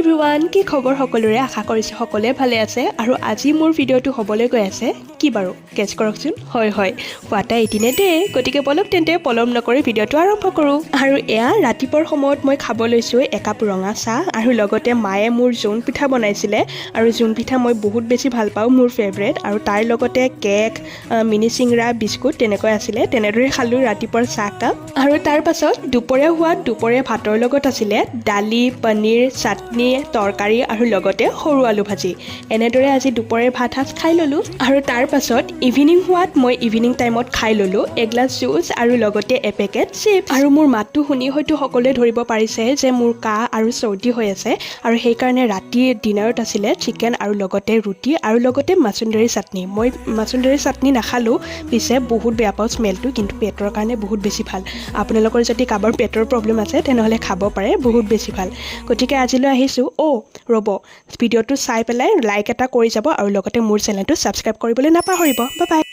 হাই everyone, কি খবৰ সকলোৰে? আশা কৰিছোঁ সকলোৱে ভালে আছে। আৰু আজি মোৰ ভিডিঅ'টো হ'বলৈ গৈ আছে কি বাৰু কেছ কৰকচোন। হয় হোৱাটা 18 ডে, গতিকে বলক তেন্তে পলম নকৰি ভিডিঅ'টো আৰম্ভ কৰোঁ। আৰু এয়া ৰাতিপুৱাৰ সময়ত মই খাব লৈছোঁ একাপ ৰঙা চাহ আৰু লগতে মায়ে মোৰ জোন পিঠা বনাইছিলে। আৰু জোন পিঠা মই বহুত বেছি ভাল পাওঁ, মোৰ ফেভৰেট। আৰু তাৰ লগতে কেক, মিনি চিংৰা, বিস্কুট তেনেকৈ আছিলে। তেনেদৰে খালোঁ ৰাতিপুৱাৰ চাহকাপ। আৰু তাৰ পাছত দুপৰীয়া ভাতৰ লগত আছিলে দালি, পনীৰ, চাটনি, তৰকাৰী আৰু লগতে সৰু আলু ভাজি। এনেদৰে আজি দুপৰীয়াৰ ভাত সাজ খাই ল'লোঁ। আৰু তাৰ পাছত ইভিনিং হোৱাত মই ইভিনিং টাইমত খাই ল'লোঁ এগিলাছ জুচ আৰু লগতে এপেকেট চিপছ। আৰু মোৰ মাতটো শুনি হয়তো সকলোৱে ধৰিব পাৰিছে যে মোৰ কাহ আৰু চৰ্দি হৈ আছে। আৰু সেইকাৰণে ৰাতি ডিনাৰত আছিলে চিকেন আৰু লগতে ৰুটি আৰু লগতে মাছুন্দৰী চাটনি। মই মাছুন্দৰী চাটনি নাখালোঁ, পিছে বহুত বেয়া পাওঁ স্মেলটো, কিন্তু পেটৰ কাৰণে বহুত বেছি ভাল। আপোনালোকৰ যদি কাৰোবাৰ পেটৰ প্ৰব্লেম আছে তেনেহ'লে খাব পাৰে, বহুত বেছি ভাল। গতিকে আজিলৈ আহিছোঁ। ৰ'ব, ভিডিঅ'টো চাই পেলাই লাইক এটা কৰি যাব আৰু লগতে মোৰ চেনেলটো ছাবস্ক্ৰাইব কৰিবলৈ নাপাহৰিব। Bye bye.